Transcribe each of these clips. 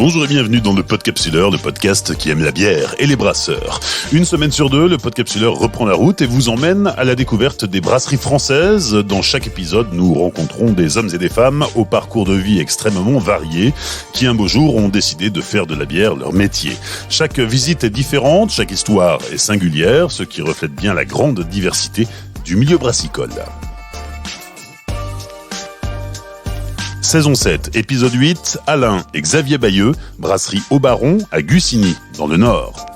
Bonjour et bienvenue dans le Podcapsuleur, le podcast qui aime la bière et les brasseurs. Une semaine sur deux, le Podcapsuleur reprend la route et vous emmène à la découverte des brasseries françaises. Dans chaque épisode, nous rencontrons des hommes et des femmes au parcours de vie extrêmement variés qui un beau jour ont décidé de faire de la bière leur métier. Chaque visite est différente, chaque histoire est singulière, ce qui reflète bien la grande diversité du milieu brassicole. Saison 7, épisode 8, Alain et Xavier Bayeux, brasserie Au Baron à Gussigny, dans le Nord.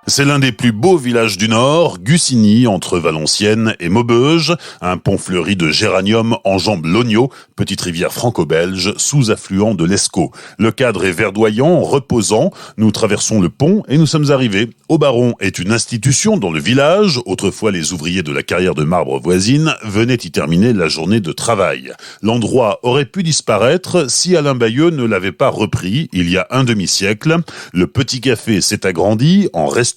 C'est l'un des plus beaux villages du Nord, Gussigny, entre Valenciennes et Maubeuge. Un pont fleuri de géranium enjambe l'Ogno, petite rivière franco-belge, sous-affluent de l'Escaut. Le cadre est verdoyant, reposant. Nous traversons le pont et nous sommes arrivés. Au Baron est une institution dans le village. Autrefois, les ouvriers de la carrière de marbre voisine venaient y terminer la journée de travail. L'endroit aurait pu disparaître si Alain Bayeux ne l'avait pas repris il y a un demi-siècle. Le petit café s'est agrandi en restaurant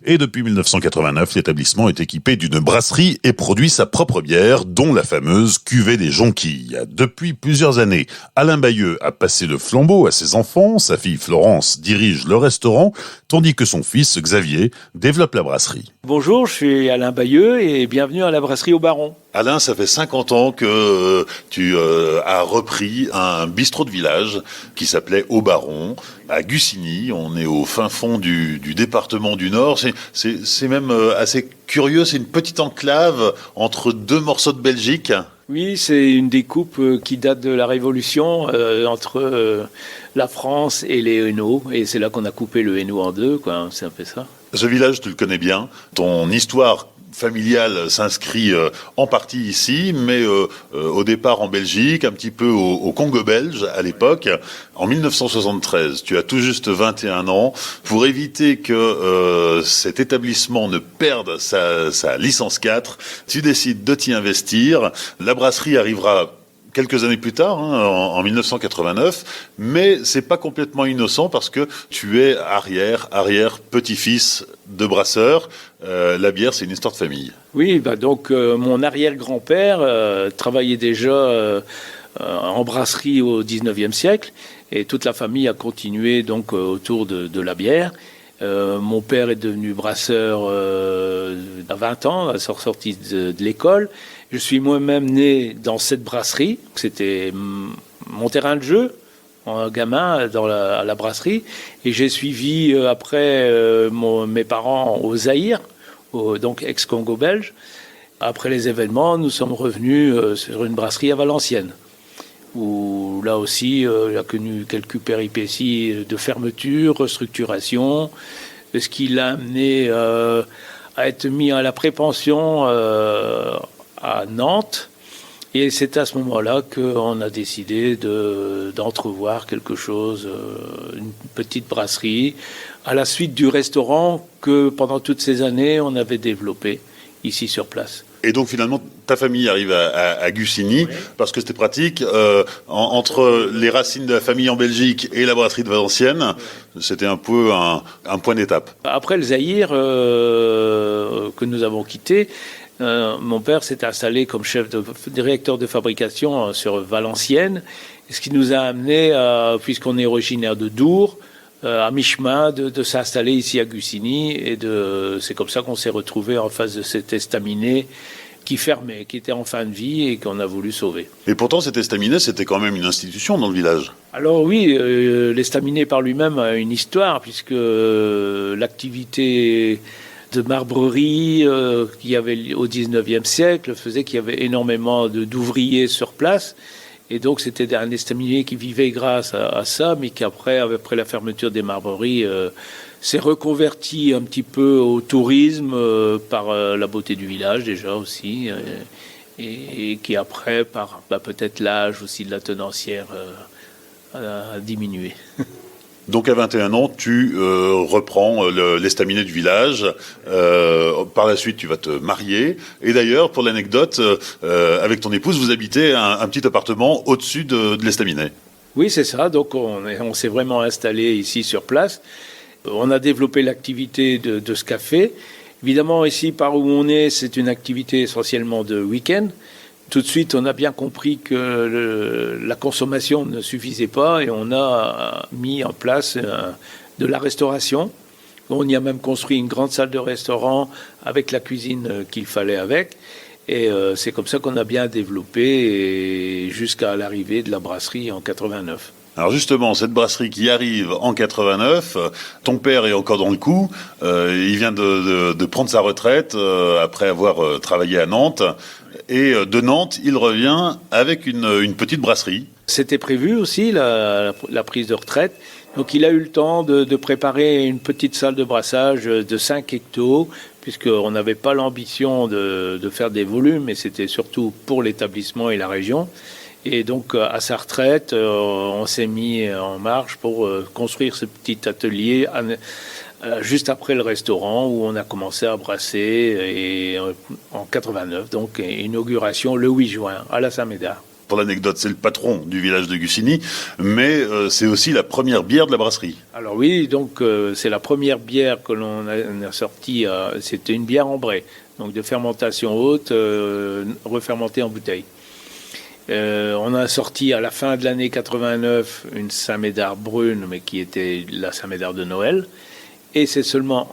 et depuis 1989, l'établissement est équipé d'une brasserie et produit sa propre bière, dont la fameuse cuvée des Jonquilles. Depuis plusieurs années, Alain Bayeux a passé le flambeau à ses enfants, sa fille Florence dirige le restaurant, tandis que son fils Xavier développe la brasserie. Bonjour, je suis Alain Bayeux et bienvenue à la brasserie Au Baron. Alain, ça fait 50 ans que tu as repris un bistrot de village qui s'appelait Au Baron, à Gussigny. On est au fin fond du département du Nord. C'est même assez curieux, c'est une petite enclave entre deux morceaux de Belgique. Oui, c'est une découpe qui date de la Révolution entre la France et les Hainaut. Et c'est là qu'on a coupé le Hainaut en deux, quoi. C'est un peu ça. Ce village, tu le connais bien. Ton histoire familiale s'inscrit en partie ici, mais au départ en Belgique, un petit peu au Congo belge à l'époque. En 1973, tu as tout juste 21 ans. Pour éviter que cet établissement ne perde sa licence 4, tu décides de t'y investir. La brasserie arrivera quelques années plus tard, en 1989, mais c'est pas complètement innocent parce que tu es arrière petit-fils de brasseur. La bière, c'est une histoire de famille. Oui, donc mon arrière-grand-père travaillait déjà en brasserie au 19e siècle et toute la famille a continué donc autour de la bière. Mon père est devenu brasseur à 20 ans, à sortie de l'école. Je suis moi-même né dans cette brasserie. C'était mon terrain de jeu, en gamin, à la brasserie. Et j'ai suivi après mes parents au Zaïre, donc ex-Congo belge. Après les événements, nous sommes revenus sur une brasserie à Valenciennes, où là aussi, il a connu quelques péripéties de fermeture, restructuration, ce qui l'a amené à être mis à la prépension à Nantes. Et c'est à ce moment-là qu'on a décidé d'entrevoir quelque chose, une petite brasserie, à la suite du restaurant que pendant toutes ces années, on avait développé ici sur place. Et donc finalement, ta famille arrive à Gussigny, oui, parce que c'était pratique. Entre les racines de la famille en Belgique et la brasserie de Valenciennes, c'était un peu un point d'étape. Après le Zaïre que nous avons quitté, mon père s'est installé comme directeur de fabrication sur Valenciennes, ce qui nous a amené, puisqu'on est originaire de Dour, à mi-chemin de s'installer ici à Gussigny. Et c'est comme ça qu'on s'est retrouvé en face de cet estaminet qui fermait, qui était en fin de vie et qu'on a voulu sauver. Et pourtant, cet estaminet, c'était quand même une institution dans le village. Alors oui, l'estaminet par lui-même a une histoire, puisque l'activité de marbrerie qu'il y avait au 19e siècle faisait qu'il y avait énormément d'ouvriers sur place. Et donc, c'était un estaminet qui vivait grâce à ça, mais qui après la fermeture des marbreries, s'est reconverti un petit peu au tourisme par la beauté du village déjà aussi, et qui après, par peut-être l'âge aussi de la tenancière, a diminué. Donc à 21 ans, tu reprends l'estaminet du village. Par la suite, tu vas te marier. Et d'ailleurs, pour l'anecdote, avec ton épouse, vous habitez un petit appartement au-dessus de l'estaminet. Oui, c'est ça. Donc on s'est vraiment installé ici sur place. On a développé l'activité de ce café. Évidemment, ici, par où on est, c'est une activité essentiellement de week-end, Tout de suite, on a bien compris que la consommation ne suffisait pas et on a mis en place de la restauration. On y a même construit une grande salle de restaurant avec la cuisine qu'il fallait avec. Et c'est comme ça qu'on a bien développé et jusqu'à l'arrivée de la brasserie en 89. Alors justement, cette brasserie qui arrive en 89, ton père est encore dans le coup, il vient de prendre sa retraite après avoir travaillé à Nantes, et de Nantes, il revient avec une petite brasserie. C'était prévu aussi, la prise de retraite, donc il a eu le temps de préparer une petite salle de brassage de 5 hectos, puisqu'on n'avait pas l'ambition de faire des volumes, mais c'était surtout pour l'établissement et la région. Et donc, à sa retraite, on s'est mis en marche pour construire ce petit atelier juste après le restaurant où on a commencé à brasser et, en 89. Donc, inauguration le 8 juin à la Saint-Médard. Pour l'anecdote, c'est le patron du village de Gussigny, mais c'est aussi la première bière de la brasserie. Alors oui, donc c'est la première bière que l'on a sortie. C'était une bière ambrée, donc de fermentation haute, refermentée en bouteille. On a sorti à la fin de l'année 89 une Saint-Médard brune, mais qui était la Saint-Médard de Noël. Et c'est seulement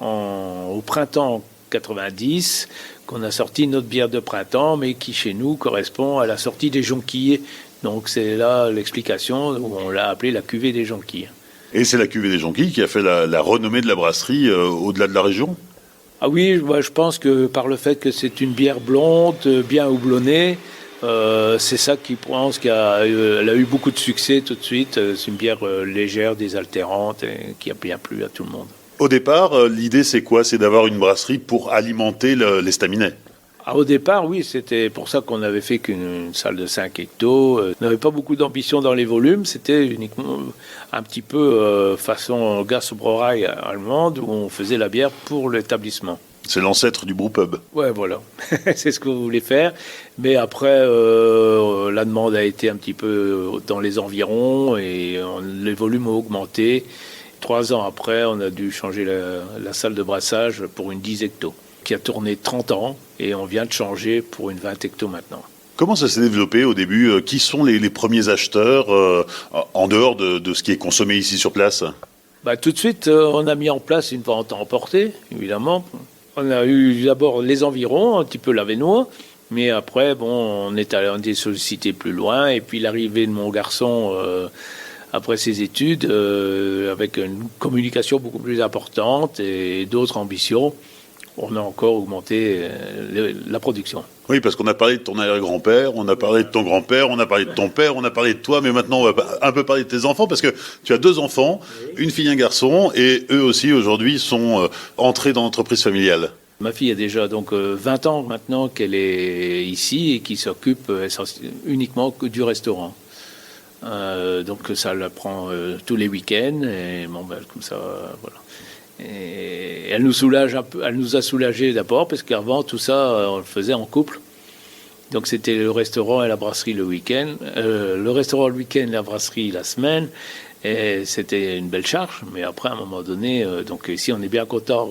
au printemps 90 qu'on a sorti notre bière de printemps, mais qui chez nous correspond à la sortie des jonquilles. Donc c'est là l'explication où on l'a appelée la cuvée des jonquilles. Et c'est la cuvée des jonquilles qui a fait la renommée de la brasserie au-delà de la région ? Ah oui, moi, je pense que par le fait que c'est une bière blonde, bien houblonnée, c'est ça qui pense qu'elle a eu beaucoup de succès tout de suite. C'est une bière légère, désaltérante et qui a bien plu à tout le monde. Au départ, l'idée c'est quoi ? C'est d'avoir une brasserie pour alimenter l'estaminet. Au départ, oui, c'était pour ça qu'on avait fait qu'une salle de 5 hectos. On n'avait pas beaucoup d'ambition dans les volumes, c'était uniquement un petit peu façon Gasbrauerei allemande où on faisait la bière pour l'établissement. C'est l'ancêtre du brewpub. Ouais, voilà, c'est ce qu'on voulait faire. Mais après, la demande a été un petit peu dans les environs et les volumes ont augmenté. 3 ans après, on a dû changer la salle de brassage pour une 10 hectos, qui a tourné 30 ans et on vient de changer pour une 20 hectos maintenant. Comment ça s'est développé au début ? Qui sont les premiers acheteurs en dehors de ce qui est consommé ici sur place ? Tout de suite, on a mis en place une vente à emporter, évidemment. On a eu d'abord les environs, un petit peu l'Avesnois, mais après, on est sollicité plus loin. Et puis l'arrivée de mon garçon après ses études, avec une communication beaucoup plus importante et d'autres ambitions, on a encore augmenté la production. Oui, parce qu'on a parlé de ton arrière-grand-père, on a parlé de ton grand-père, on a parlé de ton père, on a parlé de toi, mais maintenant on va un peu parler de tes enfants, parce que tu as 2 enfants, une fille et un garçon, et eux aussi aujourd'hui sont entrés dans l'entreprise familiale. Ma fille a déjà donc 20 ans maintenant qu'elle est ici et qui s'occupe uniquement que du restaurant. Donc ça la prend tous les week-ends, et comme ça, voilà. Et elle nous soulage un peu, elle nous a soulagés d'abord parce qu'avant tout ça on le faisait en couple. Donc c'était le restaurant et la brasserie le week-end, le restaurant le week-end, la brasserie la semaine, et c'était une belle charge. Mais après à un moment donné, donc ici on est bien content.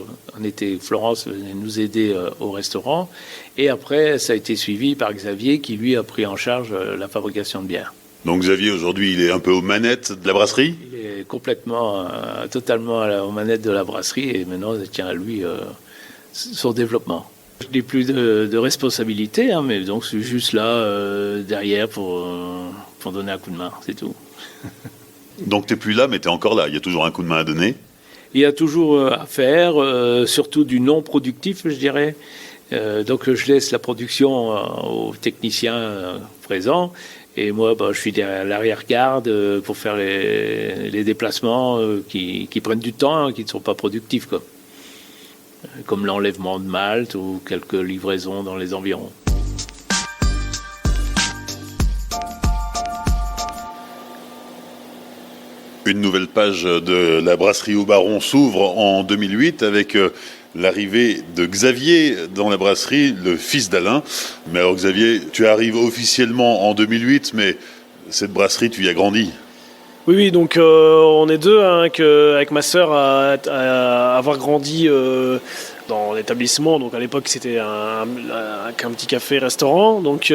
Florence venait nous aider au restaurant, et après ça a été suivi par Xavier qui lui a pris en charge la fabrication de bière. Donc Xavier, aujourd'hui, il est un peu aux manettes de la brasserie ? Il est complètement, totalement aux manettes de la brasserie, et maintenant, ça tient à lui son développement. Je n'ai plus de responsabilité, mais donc je suis juste là, derrière, pour donner un coup de main, c'est tout. Donc tu n'es plus là, mais tu es encore là. Il y a toujours un coup de main à donner ? Il y a toujours à faire, surtout du non productif, je dirais. Donc je laisse la production aux techniciens présents. Et moi, je suis derrière l'arrière-garde pour faire les déplacements qui prennent du temps, qui ne sont pas productifs, quoi. Comme l'enlèvement de malt ou quelques livraisons dans les environs. Une nouvelle page de la brasserie au Baron s'ouvre en 2008 avec l'arrivée de Xavier dans la brasserie, le fils d'Alain. Mais alors Xavier, tu arrives officiellement en 2008, mais cette brasserie, tu y as grandi. Oui, donc on est deux avec ma sœur à avoir grandi dans l'établissement. Donc à l'époque c'était un petit café-restaurant. Donc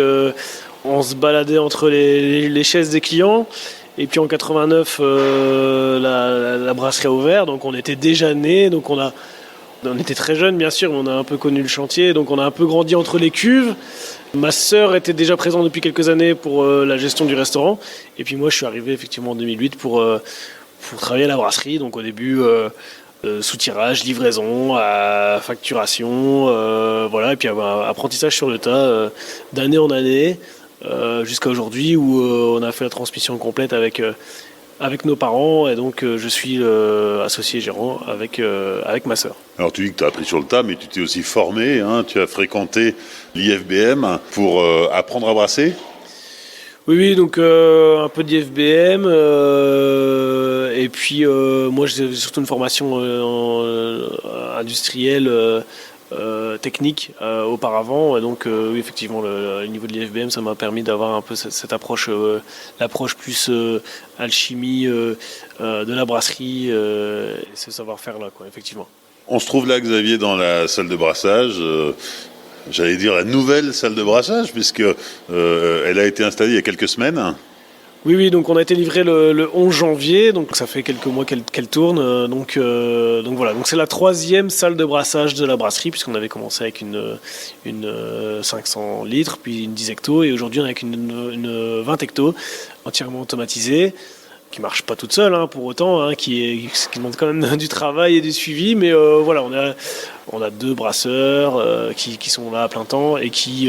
on se baladait entre les chaises des clients. Et puis en 89, la brasserie a ouvert. Donc on était déjà nés. Donc on était très jeunes bien sûr, mais on a un peu connu le chantier. Donc on a un peu grandi entre les cuves. Ma sœur était déjà présente depuis quelques années pour la gestion du restaurant. Et puis moi, je suis arrivé effectivement en 2008 pour travailler à la brasserie. Donc au début, sous-tirage, livraison, facturation, voilà. Et puis apprentissage sur le tas, d'année en année, jusqu'à aujourd'hui où on a fait la transmission complète avec nos parents, et donc je suis associé gérant avec ma sœur. Alors tu dis que tu as appris sur le tas, mais tu t'es aussi formé, hein, tu as fréquenté l'IFBM pour apprendre à brasser. Oui, donc un peu d'IFBM, et puis moi j'ai surtout une formation industrielle, technique auparavant, et donc oui, effectivement le niveau de l'IFBM ça m'a permis d'avoir un peu cette approche, l'approche plus alchimie de la brasserie, et ce savoir-faire là, quoi, effectivement. On se trouve là, Xavier, dans la salle de brassage, j'allais dire la nouvelle salle de brassage, puisque elle a été installée il y a quelques semaines. Oui, donc on a été livré le 11 janvier, donc ça fait quelques mois qu'elle tourne. Donc voilà, donc c'est la 3e salle de brassage de la brasserie, puisqu'on avait commencé avec une 500 litres, puis une 10 hectos, et aujourd'hui on est avec une 20 hectos, entièrement automatisée, qui marche pas toute seule, hein, pour autant, hein, qui demande quand même du travail et du suivi, mais voilà, on a 2 brasseurs qui sont là à plein temps et qui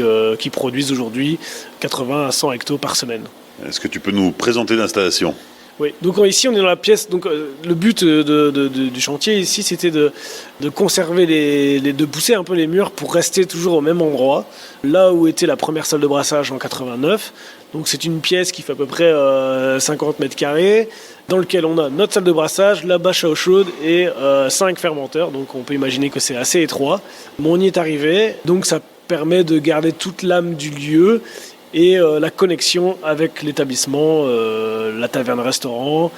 produisent aujourd'hui 80 à 100 hectos par semaine. Est-ce que tu peux nous présenter l'installation ? Oui, donc ici on est dans la pièce. Donc le but du chantier ici, c'était de conserver de pousser un peu les murs pour rester toujours au même endroit, là où était la première salle de brassage en 89. Donc c'est une pièce qui fait à peu près 50 mètres carrés, dans lequel on a notre salle de brassage, la bâche à eau chaude et 5 fermenteurs. Donc on peut imaginer que c'est assez étroit. Mais on y est arrivé, donc ça permet de garder toute l'âme du lieu et la connexion avec l'établissement, la taverne-restaurant,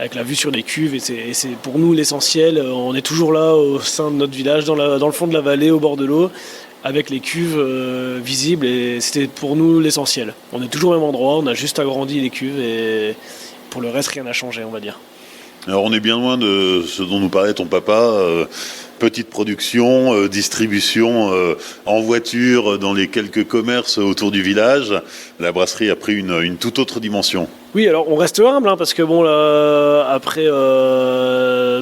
avec la vue sur les cuves, et c'est pour nous l'essentiel. On est toujours là au sein de notre village, dans le fond de la vallée, au bord de l'eau, avec les cuves visibles, et c'était pour nous l'essentiel. On est toujours au même endroit, on a juste agrandi les cuves, et pour le reste rien n'a changé, on va dire. Alors on est bien loin de ce dont nous parlait ton papa, petite production, distribution en voiture dans les quelques commerces autour du village. La brasserie a pris une toute autre dimension. Oui, alors on reste humble, hein, parce que bon, là, après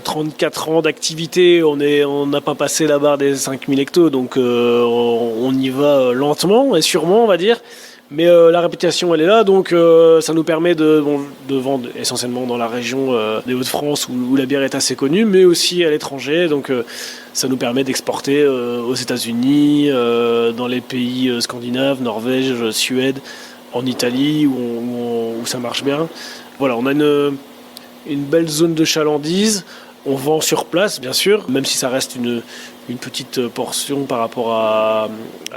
34 ans d'activité, on n'a pas passé la barre des 5000 hectos, donc on y va lentement et sûrement, on va dire. Mais la réputation, elle est là, donc ça nous permet de vendre essentiellement dans la région des Hauts-de-France où la bière est assez connue, mais aussi à l'étranger. Donc ça nous permet d'exporter aux États-Unis, dans les pays scandinaves, Norvège, Suède, en Italie, où ça marche bien. Voilà, on a une belle zone de chalandise. On vend sur place, bien sûr, même si ça reste une petite portion par rapport à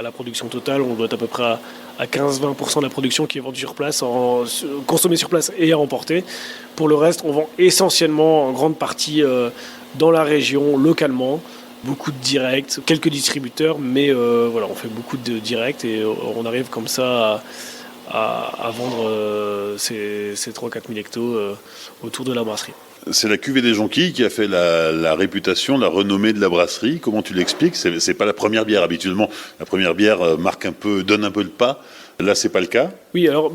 la production totale. On doit être à peu près à 15-20% de la production qui est vendue sur place, consommée sur place et à emporter. Pour le reste, on vend essentiellement en grande partie dans la région, localement. Beaucoup de directs, quelques distributeurs, mais voilà, on fait beaucoup de directs et on arrive comme ça à vendre ces 3-4 000 hectos autour de la brasserie. C'est la cuvée des Jonquilles qui a fait la réputation, la renommée de la brasserie. Comment tu l'expliques ? C'est pas la première bière. Habituellement, la première bière donne un peu le pas. Là, c'est pas le cas. Oui, alors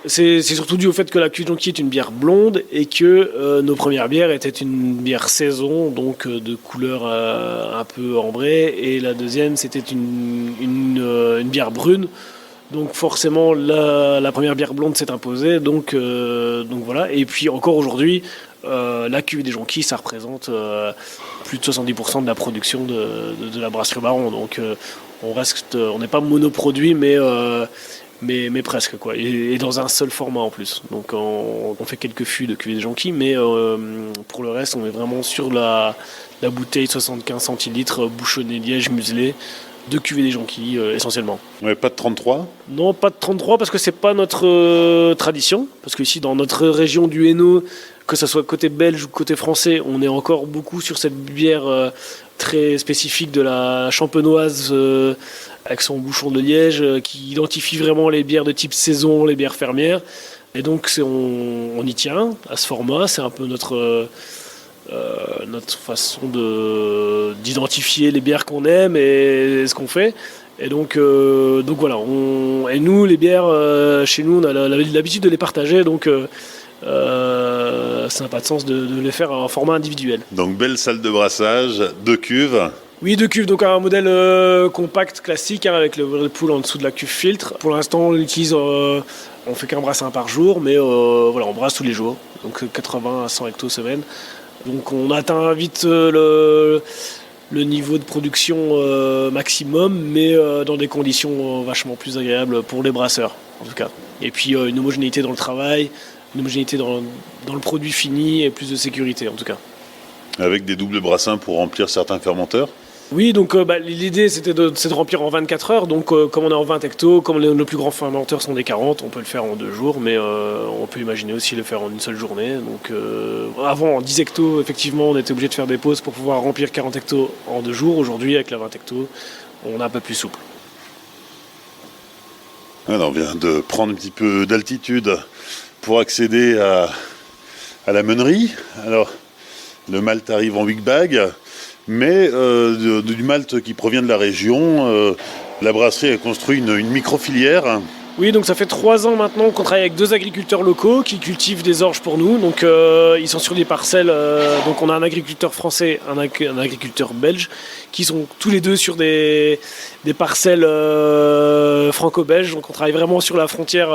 c'est surtout dû au fait que la cuvée des Jonquilles est une bière blonde et que nos premières bières étaient une bière saison, donc de couleur un peu ambrée. Et la deuxième, c'était une bière brune. Donc forcément, la première bière blonde s'est imposée. Donc voilà. Et puis encore aujourd'hui, la cuvée des Jonquilles, ça représente plus de 70% de la production de la brasserie Baron. Donc on n'est pas monoproduit, mais presque, quoi. Et dans un seul format en plus. Donc on fait quelques fûts de cuvée des Jonquilles, mais pour le reste, on est vraiment sur la bouteille 75 centilitres, bouchonnée liège muselée, 2 cuvées des jonquilles essentiellement. Ouais, pas de 33? Non, pas de 33 parce que c'est pas notre tradition. Parce que ici, dans notre région du Hainaut, que ce soit côté belge ou côté français, on est encore beaucoup sur cette bière très spécifique de la champenoise avec son bouchon de liège qui identifie vraiment les bières de type saison, les bières fermières. Et donc on y tient à ce format, c'est un peu notre façon d'identifier les bières qu'on aime et ce qu'on fait. Et donc voilà, et nous les bières chez nous on a l'habitude de les partager, donc ça n'a pas de sens de les faire en format individuel. Donc belle salle de brassage, 2 cuves. Oui, 2 cuves, donc un modèle compact classique avec le whirlpool en dessous de la cuve filtre. Pour l'instant on l'utilise, on fait qu'un brassin par jour, mais voilà, on brasse tous les jours, donc 80 à 100 hectos semaine. Donc on atteint vite le niveau de production maximum, mais dans des conditions vachement plus agréables pour les brasseurs, en tout cas. Et puis une homogénéité dans le travail, une homogénéité dans le produit fini et plus de sécurité, en tout cas. Avec des doubles brassins pour remplir certains fermenteurs? Oui, donc l'idée c'est de remplir en 24 heures. Donc comme on est en 20 hectos, comme nos plus grands fermenteurs sont des 40, on peut le faire en 2 jours, mais on peut imaginer aussi le faire en une seule journée. Donc avant en 10 hectos, effectivement, on était obligé de faire des pauses pour pouvoir remplir 40 hectos en 2 jours. Aujourd'hui, avec la 20 hectos, on est un peu plus souple. Alors, on vient de prendre un petit peu d'altitude pour accéder à la meunerie. Alors, le malt arrive en big bag. Mais du malt qui provient de la région, la brasserie a construit une micro-filière. Oui, donc ça fait 3 ans maintenant qu'on travaille avec 2 agriculteurs locaux qui cultivent des orges pour nous. Donc ils sont sur des parcelles, donc on a un agriculteur français, un agriculteur belge, qui sont tous les deux sur des parcelles franco-belges. Donc on travaille vraiment sur la frontière,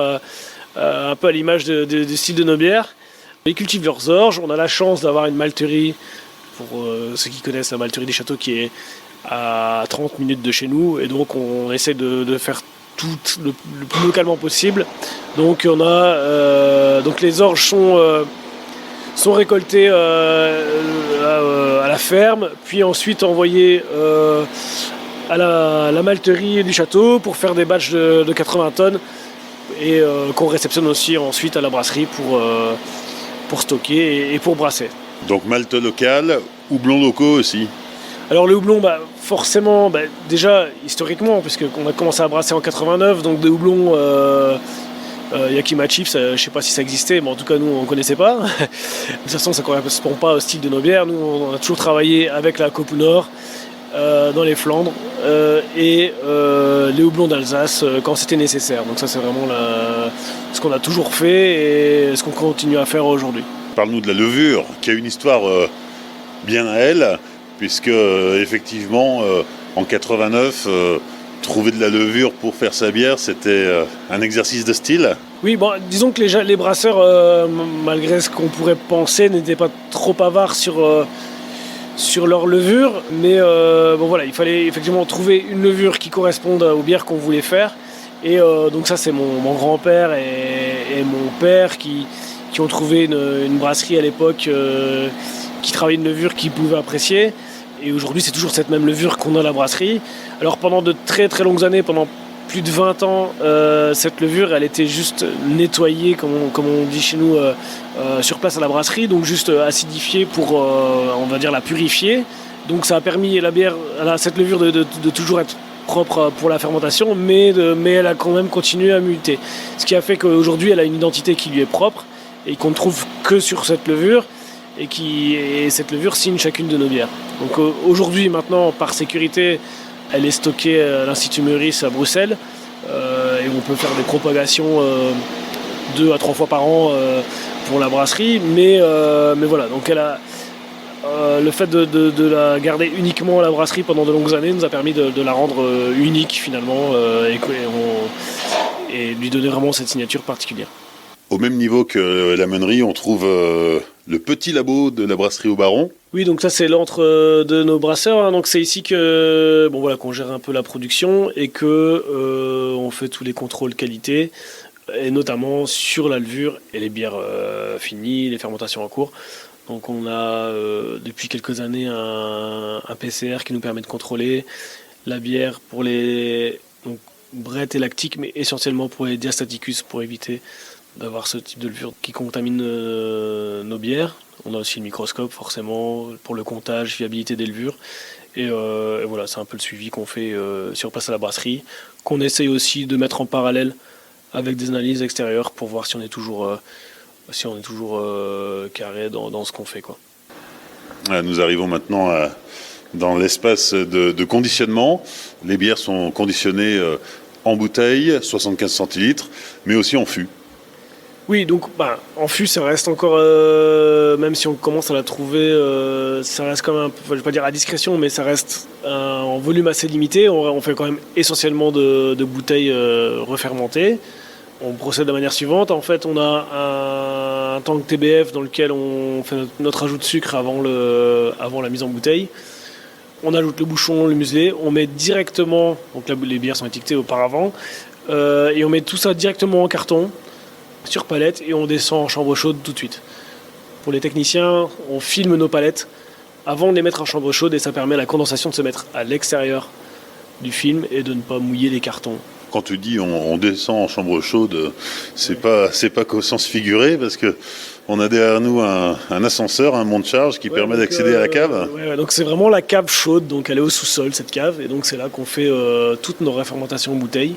un peu à l'image du style de nos bières. Ils cultivent leurs orges, on a la chance d'avoir une malterie, pour ceux qui connaissent la malterie des châteaux, qui est à 30 minutes de chez nous, et donc on essaie de faire tout le plus localement possible. Donc on a donc les orges sont récoltées à la ferme, puis ensuite envoyées à la malterie du château pour faire des batchs de 80 tonnes et qu'on réceptionne aussi ensuite à la brasserie pour stocker et pour brasser. Donc malt local, houblons locaux aussi. Alors le houblon, forcément, déjà historiquement, puisqu'on a commencé à brasser en 89, donc des houblons Yakima Chief, je ne sais pas si ça existait, mais en tout cas nous on ne connaissait pas. De toute façon ça ne correspond pas au style de nos bières. Nous on a toujours travaillé avec la Cope Nord dans les Flandres et les houblons d'Alsace quand c'était nécessaire. Donc ça c'est vraiment ce qu'on a toujours fait et ce qu'on continue à faire aujourd'hui. Parle-nous de la levure, qui a une histoire bien à elle, puisque effectivement en 89, trouver de la levure pour faire sa bière, c'était un exercice de style. Oui, disons que les brasseurs, malgré ce qu'on pourrait penser, n'étaient pas trop avares sur leur levure, mais voilà, il fallait effectivement trouver une levure qui corresponde aux bières qu'on voulait faire. Et donc ça c'est mon grand-père et mon père qui ont trouvé une brasserie à l'époque qui travaillait une levure qu'ils pouvaient apprécier. Et aujourd'hui, c'est toujours cette même levure qu'on a à la brasserie. Alors pendant de très très longues années, pendant plus de 20 ans, cette levure, elle était juste nettoyée, comme on dit chez nous, sur place à la brasserie, donc juste acidifiée pour, on va dire, la purifier. Donc ça a permis à cette levure de toujours être propre pour la fermentation, mais elle a quand même continué à muter. Ce qui a fait qu'aujourd'hui, elle a une identité qui lui est propre et qu'on ne trouve que sur cette levure, et cette levure signe chacune de nos bières. Donc aujourd'hui, maintenant, par sécurité, elle est stockée à l'Institut Meurice à Bruxelles, et on peut faire des propagations 2 à 3 fois par an pour la brasserie, mais voilà, donc elle a le fait de la garder uniquement à la brasserie pendant de longues années nous a permis de la rendre unique finalement, et lui donner vraiment cette signature particulière. Au même niveau que la meunerie, on trouve le petit labo de la brasserie au Baron. Oui, donc ça c'est l'antre de nos brasseurs, hein. Donc c'est ici qu'on gère un peu la production et on fait tous les contrôles qualité, et notamment sur la levure et les bières finies, les fermentations en cours. Donc on a depuis quelques années un PCR qui nous permet de contrôler la bière pour les donc, Brett et lactique, mais essentiellement pour les diastaticus, pour éviter d'avoir ce type de levure qui contamine nos bières. On a aussi le microscope, forcément, pour le comptage, fiabilité des levures. Et voilà, c'est un peu le suivi qu'on fait sur place à la brasserie, qu'on essaye aussi de mettre en parallèle avec des analyses extérieures pour voir si on est toujours carré dans ce qu'on fait, quoi. Nous arrivons maintenant dans l'espace de conditionnement. Les bières sont conditionnées en bouteille, 75 centilitres, mais aussi en fût. Oui, donc en fût, ça reste encore, même si on commence à la trouver, ça reste quand même un peu, je ne vais pas dire à discrétion, mais ça reste en volume assez limité. On fait quand même essentiellement de bouteilles refermentées. On procède de la manière suivante. En fait, on a un tank TBF dans lequel on fait notre ajout de sucre avant la mise en bouteille. On ajoute le bouchon, le muselet. On met directement, donc là, les bières sont étiquetées auparavant, et on met tout ça directement en carton, sur palette, et on descend en chambre chaude tout de suite. Pour les techniciens, on filme nos palettes avant de les mettre en chambre chaude, et ça permet à la condensation de se mettre à l'extérieur du film et de ne pas mouiller les cartons. Quand tu dis on descend en chambre chaude, c'est pas qu'au sens figuré, parce que on a derrière nous un ascenseur, un monte-charge qui permet d'accéder à la cave. Donc c'est vraiment la cave chaude, donc elle est au sous-sol cette cave, et donc c'est là qu'on fait toutes nos réfermentations en bouteille.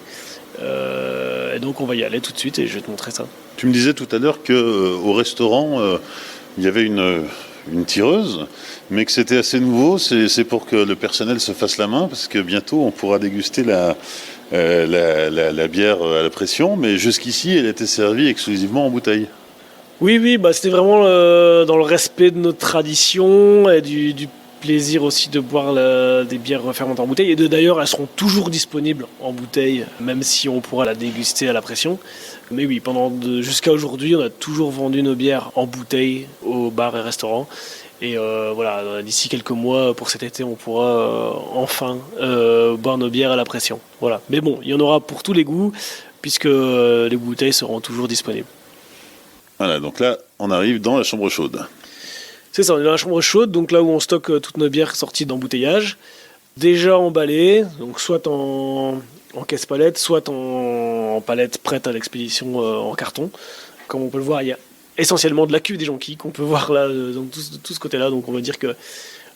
Et donc on va y aller tout de suite et je vais te montrer ça. Tu me disais tout à l'heure qu'au restaurant, il y avait une tireuse, mais que c'était assez nouveau. C'est pour que le personnel se fasse la main, parce que bientôt on pourra déguster la bière à la pression, mais jusqu'ici elle était servie exclusivement en bouteille. Oui, c'était vraiment dans le respect de notre tradition et du plaisir aussi de boire des bières refermentées en bouteille. Et d'ailleurs, elles seront toujours disponibles en bouteille, même si on pourra la déguster à la pression. Mais oui, jusqu'à aujourd'hui, on a toujours vendu nos bières en bouteille aux bars et restaurants. Et voilà, d'ici quelques mois, pour cet été, on pourra enfin boire nos bières à la pression. Voilà. Mais bon, il y en aura pour tous les goûts, puisque les bouteilles seront toujours disponibles. Voilà, donc là, on arrive dans la chambre chaude. C'est ça, on est dans la chambre chaude, donc là où on stocke toutes nos bières sorties d'embouteillage, déjà emballées, donc soit en caisse palette, soit en palette prête à l'expédition en carton. Comme on peut le voir, il y a essentiellement de la cuve des jonquilles qu'on peut voir là, donc tout ce côté-là, donc on va dire que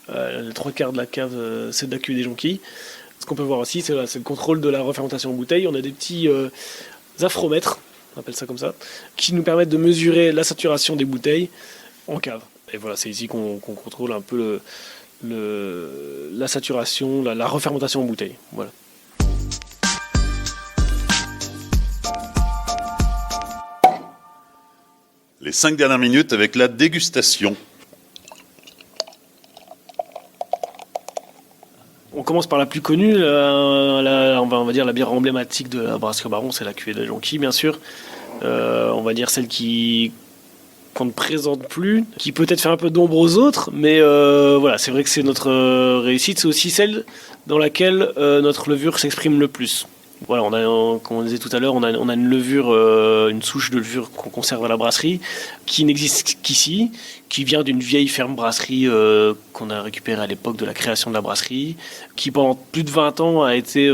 les 3/4 de la cave, c'est de la cuve des jonquilles. Ce qu'on peut voir aussi, c'est le contrôle de la refermentation en bouteille. On a des petits afromètres, on appelle ça comme ça, qui nous permettent de mesurer la saturation des bouteilles en cave. Et voilà, c'est ici qu'on contrôle un peu la saturation, la refermentation en bouteille. Voilà. Les 5 dernières minutes avec la dégustation. On commence par la plus connue, on va dire la bière emblématique de la brasserie Baron, c'est la cuvée de jonquille, bien sûr. On va dire celle qu'on ne présente plus, qui peut-être fait un peu d'ombre aux autres, mais voilà, c'est vrai que c'est notre réussite, c'est aussi celle dans laquelle notre levure s'exprime le plus. Voilà, comme on disait tout à l'heure, on a une levure, une souche de levure qu'on conserve à la brasserie, qui n'existe qu'ici, qui vient d'une vieille ferme brasserie qu'on a récupérée à l'époque de la création de la brasserie, qui pendant plus de 20 ans a été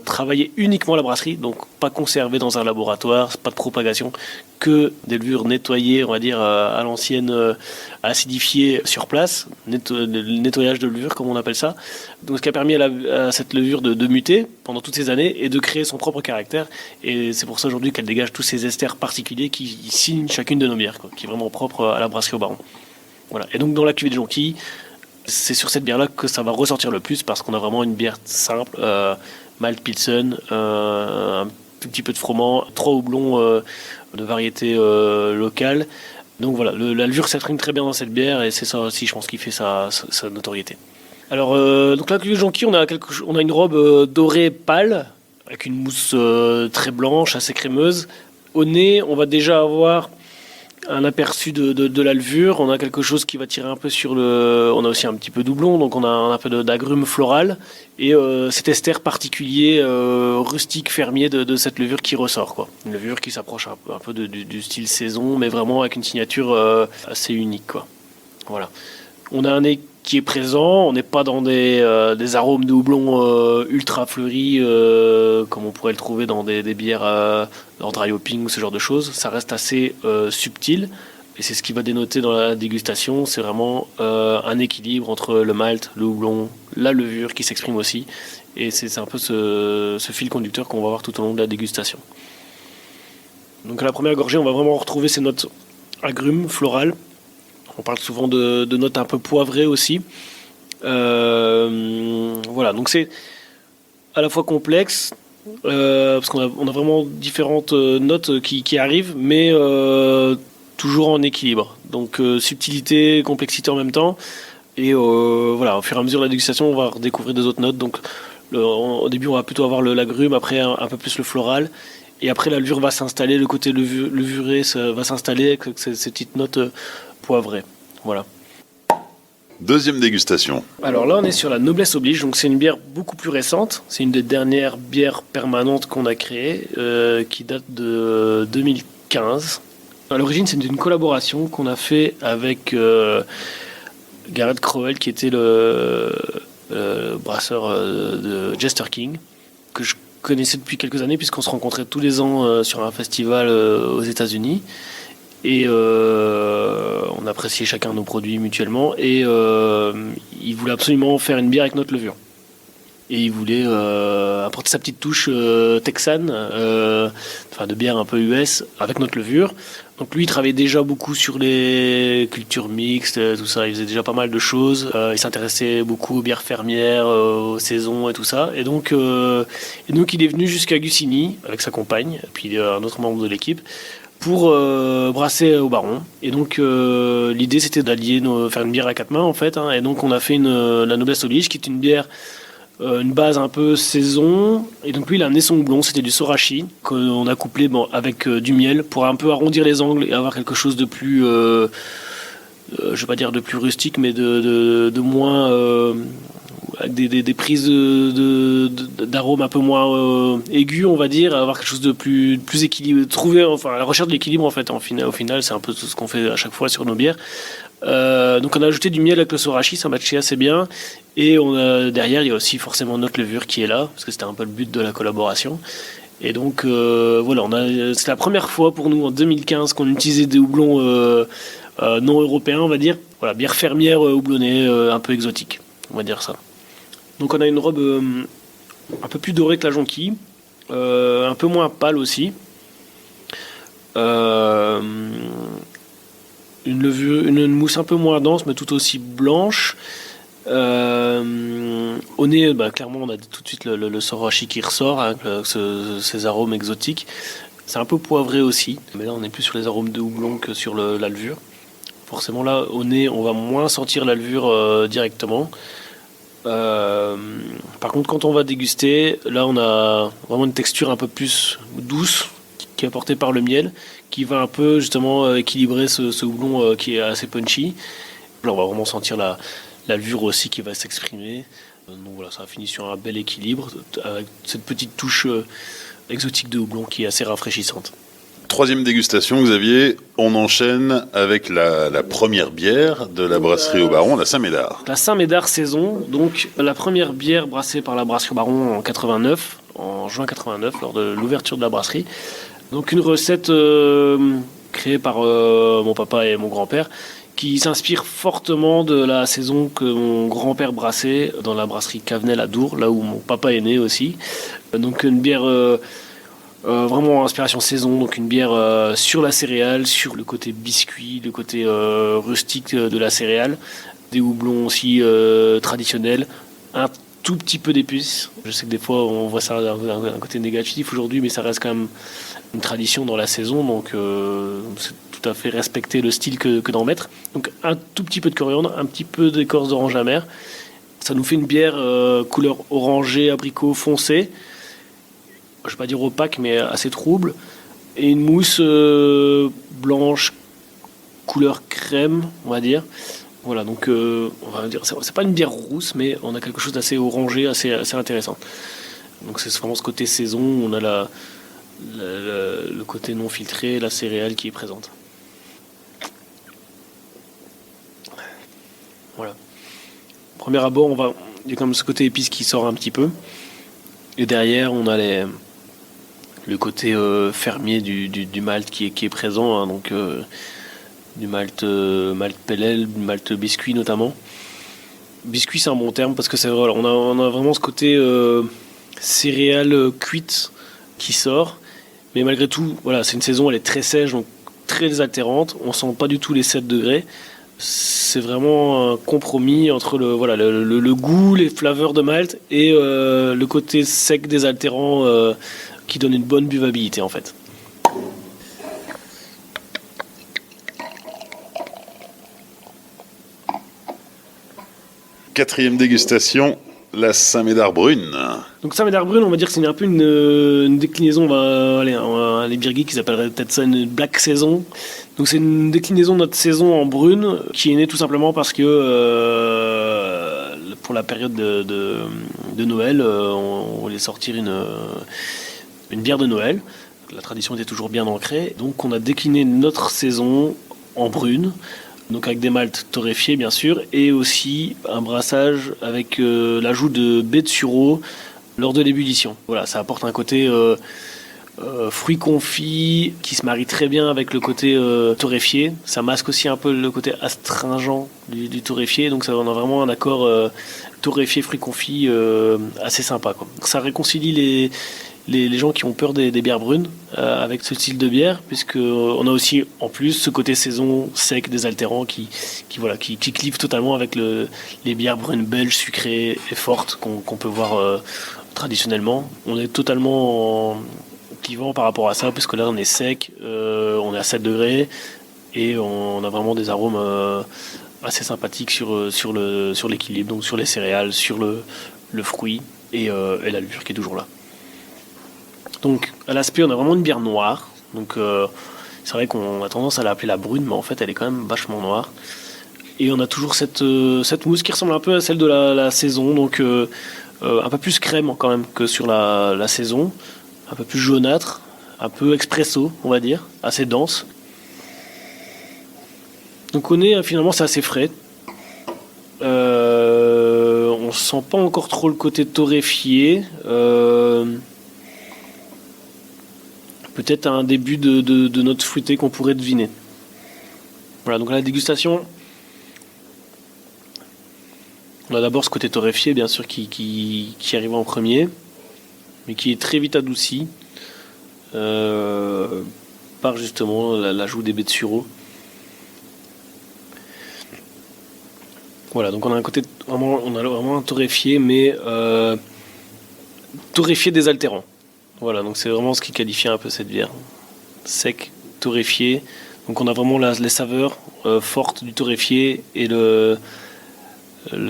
travaillée uniquement à la brasserie, donc pas conservée dans un laboratoire, pas de propagation, que des levures nettoyées, on va dire, à l'ancienne, acidifiées sur place, nettoyage de levure comme on appelle ça. Donc ce qui a permis à cette levure de muter pendant toutes ces années et de créer son propre caractère. Et c'est pour ça aujourd'hui qu'elle dégage tous ces esters particuliers qui signent chacune de nos bières, quoi, qui est vraiment propre à la brasserie au Baron. Voilà. Et donc dans la cuvée de jonquille, c'est sur cette bière-là que ça va ressortir le plus, parce qu'on a vraiment une bière simple, malt pilsen, un petit peu de froment, 3 houblons de variété locale. Donc voilà, la levure s'exprime très bien dans cette bière, et c'est ça aussi, je pense, qui fait sa notoriété. Alors, donc la cuvée de jonquille, on a une robe dorée pâle, avec une mousse très blanche, assez crémeuse. Au nez, on va déjà avoir un aperçu de la levure. On a quelque chose qui va tirer un peu sur on a aussi un petit peu doublon, donc on a un peu d'agrumes floral, et cet ester particulier rustique fermier de cette levure qui ressort, quoi. Une levure qui s'approche un peu du style saison, mais vraiment avec une signature assez unique, quoi. Voilà. On a un nez qui est présent. On n'est pas dans des arômes de houblon ultra fleuris comme on pourrait le trouver dans des bières en dry hopping ou ce genre de choses. Ça reste assez subtil et c'est ce qui va dénoter dans la dégustation. C'est vraiment un équilibre entre le malt, le houblon, la levure qui s'exprime aussi. Et c'est un peu ce fil conducteur qu'on va voir tout au long de la dégustation. Donc à la première gorgée, on va vraiment retrouver ces notes agrumes, florales. On parle souvent de notes un peu poivrées aussi. Voilà, donc c'est à la fois complexe, parce qu'on a vraiment différentes notes qui arrivent, mais toujours en équilibre. Donc subtilité, complexité en même temps. Et voilà, au fur et à mesure de la dégustation, on va redécouvrir des autres notes. Donc au début, on va plutôt avoir l'agrume, après un peu plus le floral. Et après, la levure va s'installer, le côté levuré va s'installer avec ces petites notes poivrées. Voilà. Deuxième dégustation. Alors là, on est sur la Noblesse Oblige, donc c'est une bière beaucoup plus récente. C'est une des dernières bières permanentes qu'on a créées, qui date de 2015. À l'origine, c'est une collaboration qu'on a fait avec Gareth Crowell, qui était le brasseur de Jester King, que je connaissais depuis quelques années puisqu'on se rencontrait tous les ans sur un festival aux États-Unis et on appréciait chacun nos produits mutuellement et il voulait absolument faire une bière avec notre levure et il voulait apporter sa petite touche texane, de bière un peu US avec notre levure. Donc lui, il travaillait déjà beaucoup sur les cultures mixtes, tout ça. Il faisait déjà pas mal de choses. Il s'intéressait beaucoup aux bières fermières, aux saisons et tout ça. Et donc il est venu jusqu'à Gussigny avec sa compagne, et puis un autre membre de l'équipe, pour brasser au Baron. Et donc l'idée, c'était d'allier, faire une bière à quatre mains en fait. Et donc on a fait la Noblesse Oblige, qui est une bière une base un peu saison, et donc lui il a amené son houblon, c'était du Sorachi qu'on a couplé avec du miel pour un peu arrondir les angles et avoir quelque chose de plus je vais pas dire de plus rustique, mais de moins avec des prises d'arômes un peu moins aigus, on va dire, avoir quelque chose de plus équilibré, trouver la recherche de l'équilibre en fait. Au final c'est un peu tout ce qu'on fait à chaque fois sur nos bières. Donc on a ajouté du miel avec le Sorachi, ça matchait assez bien. Et derrière, il y a aussi forcément notre levure qui est là, parce que c'était un peu le but de la collaboration. Et donc voilà, c'est la première fois pour nous en 2015 qu'on utilisait des houblons non européens, on va dire. Voilà, bière fermière houblonnée, un peu exotique, on va dire ça. Donc on a une robe un peu plus dorée que la jonquille, un peu moins pâle aussi. Une levure, une mousse un peu moins dense, mais tout aussi blanche. Au nez, clairement, on a tout de suite le Sorachi qui ressort, avec ces arômes exotiques. C'est un peu poivré aussi, mais là, on est plus sur les arômes de houblon que sur la levure. Forcément, là, au nez, on va moins sentir la levure directement. Par contre, quand on va déguster, là, on a vraiment une texture un peu plus douce, qui est apportée par le miel, qui va un peu justement équilibrer ce houblon qui est assez punchy. Là, on va vraiment sentir la levure aussi qui va s'exprimer. Donc voilà, ça a fini sur un bel équilibre avec cette petite touche exotique de houblon qui est assez rafraîchissante. Troisième dégustation, Xavier, on enchaîne avec la première bière de la brasserie au Baron, la Saint-Médard. La Saint-Médard saison, donc la première bière brassée par la brasserie au Baron en juin 89, lors de l'ouverture de la brasserie. Donc une recette créée par mon papa et mon grand-père, qui s'inspire fortement de la saison que mon grand-père brassait dans la brasserie Cavenel à Dour, là où mon papa est né aussi. Donc une bière vraiment inspiration saison, donc une bière sur la céréale, sur le côté biscuit, le côté rustique de la céréale, des houblons aussi traditionnels, un tout petit peu d'épices. Je sais que des fois on voit ça d'un côté négatif aujourd'hui, mais ça reste quand même une tradition dans la saison, donc c'est tout à fait respecter le style que d'en mettre. Donc un tout petit peu de coriandre, un petit peu d'écorce d'orange amère. Ça nous fait une bière couleur orangé, abricot foncé. Je ne vais pas dire opaque, mais assez trouble. Et une mousse blanche, couleur crème, on va dire. Voilà, donc on va dire, c'est pas une bière rousse, mais on a quelque chose d'assez orangé, assez intéressant. Donc c'est vraiment ce côté saison, on a le côté non filtré, la céréale qui est présente. Voilà. premier abord, il y a quand même ce côté épice qui sort un petit peu. Et derrière, on a le côté fermier du malt qui est présent, hein, donc du malt Pellel, du malt biscuit notamment. Biscuit, c'est un bon terme parce que c'est vrai, on a vraiment ce côté céréales cuites qui sort. Mais malgré tout, voilà, c'est une saison, elle est très sèche, donc très désaltérante. On sent pas du tout les 7 degrés. C'est vraiment un compromis entre le goût, les flaveurs de malt et le côté sec désaltérant qui donne une bonne buvabilité en fait. Quatrième dégustation, la Saint-Médard brune. Donc Saint-Médard brune, on va dire que c'est un peu une déclinaison, les beer geeks, ils appelleraient peut-être ça une black saison. Donc c'est une déclinaison de notre saison en brune qui est née tout simplement parce que pour la période de Noël, on voulait sortir une bière de Noël. La tradition était toujours bien ancrée, donc on a décliné notre saison en brune. Donc avec des maltes torréfiés bien sûr, et aussi un brassage avec l'ajout de baies de sureau lors de l'ébullition. Voilà, ça apporte un côté fruits confits qui se marie très bien avec le côté torréfié. Ça masque aussi un peu le côté astringent du torréfié, donc on a vraiment un accord torréfié fruits confits assez sympa, quoi. Ça réconcilie les gens qui ont peur des bières brunes avec ce style de bière, puisqu'on a aussi en plus ce côté saison sec, désaltérant qui clive totalement avec les bières brunes belges sucrées et fortes qu'on peut voir traditionnellement. On est totalement clivant par rapport à ça, puisque là on est sec, on est à 7 degrés et on a vraiment des arômes assez sympathiques sur l'équilibre, donc sur les céréales, sur le fruit et la levure qui est toujours là. Donc à l'aspect, on a vraiment une bière noire. Donc c'est vrai qu'on a tendance à l'appeler la brune, mais en fait elle est quand même vachement noire. Et on a toujours cette mousse qui ressemble un peu à celle de la saison, donc un peu plus crème quand même que sur la saison, un peu plus jaunâtre, un peu expresso on va dire, assez dense. Donc au nez finalement c'est assez frais. On sent pas encore trop le côté torréfié. Peut-être un début de notes fruitées qu'on pourrait deviner. Voilà, donc à la dégustation, on a d'abord ce côté torréfié, bien sûr, qui arrive en premier, mais qui est très vite adouci par justement l'ajout des baies de sureau. Voilà, donc on a un côté on a vraiment un torréfié, mais torréfié désaltérant. Voilà, donc c'est vraiment ce qui qualifie un peu cette bière. Sec, torréfié. Donc on a vraiment les saveurs fortes du torréfié et le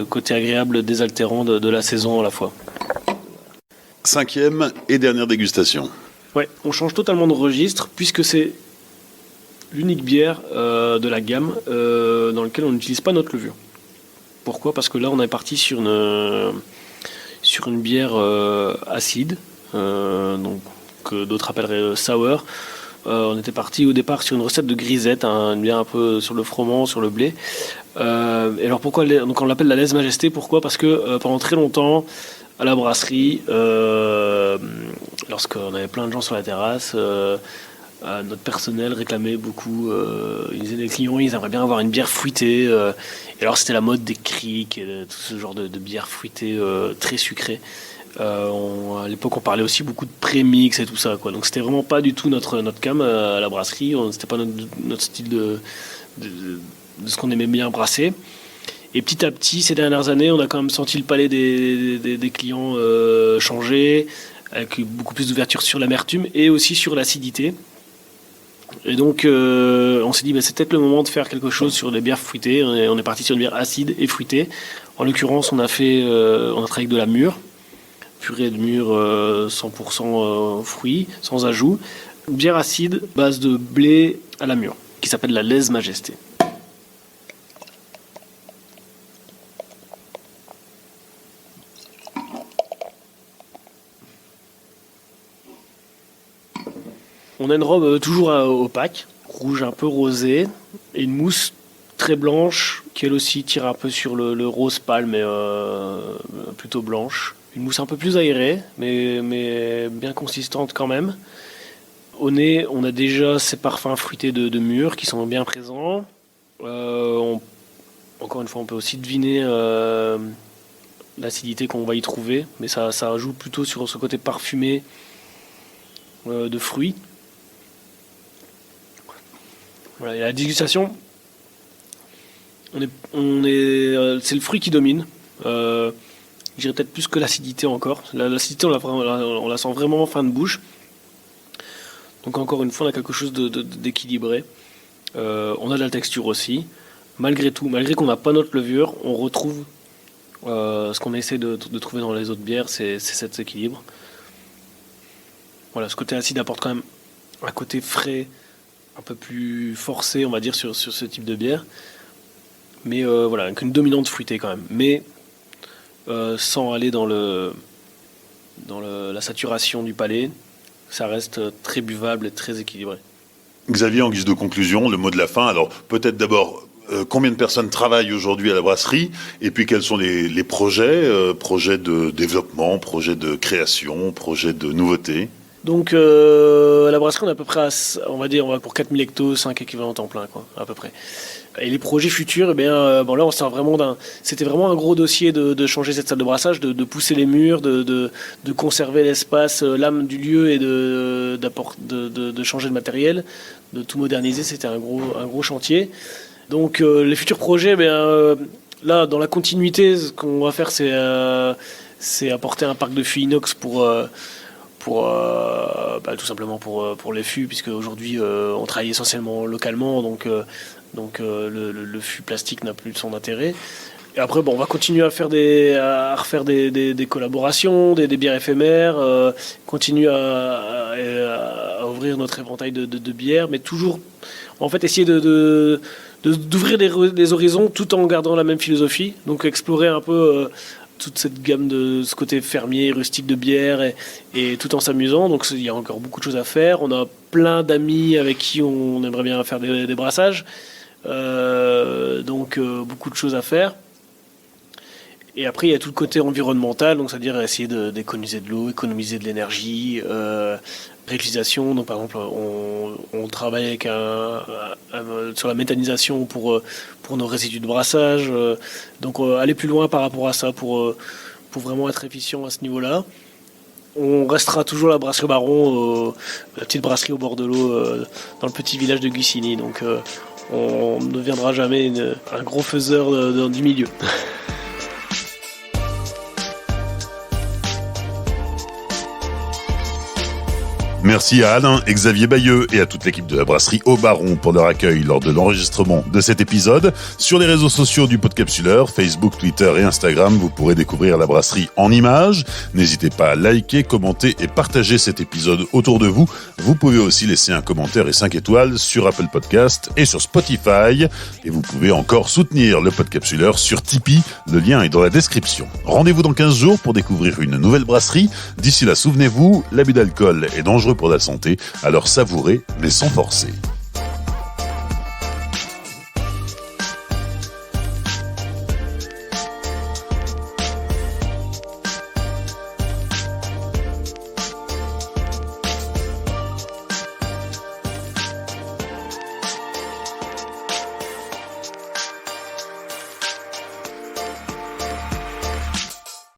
côté agréable désaltérant de la saison à la fois. Cinquième et dernière dégustation. Ouais, on change totalement de registre puisque c'est l'unique bière de la gamme dans laquelle on n'utilise pas notre levure. Pourquoi ? Parce que là on est parti sur une bière acide. Donc, que d'autres appelleraient sour. On était parti au départ sur une recette de grisette, une bière un peu sur le froment, sur le blé. Et alors pourquoi donc on l'appelle la Lèse Majesté ? Pourquoi ? Parce que pendant très longtemps, à la brasserie, lorsqu'on avait plein de gens sur la terrasse, notre personnel réclamait beaucoup. Ils disaient les clients, ils aimeraient bien avoir une bière fruitée. Et alors c'était la mode des criques, et tout ce genre de bière fruitée très sucrée. À l'époque on parlait aussi beaucoup de prémix et tout ça, quoi. Donc c'était vraiment pas du tout notre cam à la brasserie, c'était pas notre style de ce qu'on aimait bien brasser. Et petit à petit ces dernières années on a quand même senti le palais des clients changer, avec beaucoup plus d'ouverture sur l'amertume et aussi sur l'acidité. Et donc on s'est dit c'est peut-être le moment de faire quelque chose sur les bières fruitées. On est parti sur une bière acide et fruitée. En l'occurrence on a travaillé avec de la mûre, purée de mûre 100% fruits, sans ajout. Une bière acide, base de blé à la mûre, qui s'appelle la Lèse Majesté. On a une robe toujours opaque, rouge un peu rosée, et une mousse très blanche qui elle aussi tire un peu sur le rose pâle, mais plutôt blanche. Une mousse un peu plus aérée, mais bien consistante quand même. Au nez, on a déjà ces parfums fruités de mûre qui sont bien présents. Encore une fois, on peut aussi deviner l'acidité qu'on va y trouver, mais ça ajoute plutôt sur ce côté parfumé de fruits. Voilà, et la dégustation, c'est le fruit qui domine. Je dirais peut-être plus que l'acidité encore. L'acidité, on la sent vraiment en fin de bouche. Donc encore une fois, on a quelque chose d'équilibré. On a de la texture aussi. Malgré tout, malgré qu'on n'a pas notre levure, on retrouve ce qu'on essaie de trouver dans les autres bières, c'est cet équilibre. Voilà, ce côté acide apporte quand même un côté frais, un peu plus forcé, on va dire, sur ce type de bière. Mais voilà, avec une dominante fruitée quand même. Mais sans aller dans la saturation du palais, ça reste très buvable et très équilibré. Xavier, en guise de conclusion, le mot de la fin. Alors, peut-être d'abord, combien de personnes travaillent aujourd'hui à la brasserie? Et puis, quels sont les projets projets de développement, projets de création, projets de nouveauté? Donc, à la brasserie, on est à peu près on va pour 4000 hectos, 5 équivalents temps plein, quoi, à peu près. Et les projets futurs, là, on sort vraiment c'était vraiment un gros dossier de changer cette salle de brassage, de pousser les murs, de conserver l'espace, l'âme du lieu et de changer de matériel, de tout moderniser. C'était un gros chantier. Donc, les futurs projets, là, dans la continuité, ce qu'on va faire, c'est apporter un parc de fûts inox pour tout simplement pour les fûts, puisque aujourd'hui on travaille essentiellement localement, donc le fût plastique n'a plus son intérêt. Et après, on va continuer à refaire des collaborations, des bières éphémères, continuer à ouvrir notre éventail de bières, mais toujours en fait essayer d'ouvrir des horizons tout en gardant la même philosophie, donc explorer un peu toute cette gamme de ce côté fermier, rustique de bière et tout en s'amusant. Donc il y a encore beaucoup de choses à faire. On a plein d'amis avec qui on aimerait bien faire des brassages. Donc beaucoup de choses à faire. Et après, il y a tout le côté environnemental, donc c'est-à-dire essayer d'économiser de l'eau, économiser de l'énergie, réutilisation. Donc par exemple, on travaille sur la méthanisation pour nos résidus de brassage. Donc aller plus loin par rapport à ça pour vraiment être efficient à ce niveau-là. On restera toujours la brasserie Baron, la petite brasserie au bord de l'eau, dans le petit village de Gussigny. Donc on ne deviendra jamais un gros faiseur du milieu. Merci à Alain et Xavier Bayeux et à toute l'équipe de la brasserie Au Baron pour leur accueil lors de l'enregistrement de cet épisode. Sur les réseaux sociaux du Podcapsuleur, Facebook, Twitter et Instagram, vous pourrez découvrir la brasserie en images. N'hésitez pas à liker, commenter et partager cet épisode autour de vous. Vous pouvez aussi laisser un commentaire et 5 étoiles sur Apple Podcast et sur Spotify. Et vous pouvez encore soutenir le Podcapsuleur sur Tipeee. Le lien est dans la description. Rendez-vous dans 15 jours pour découvrir une nouvelle brasserie. D'ici là, souvenez-vous, l'abus d'alcool est dangereux pour la santé, alors savourez, mais sans forcer.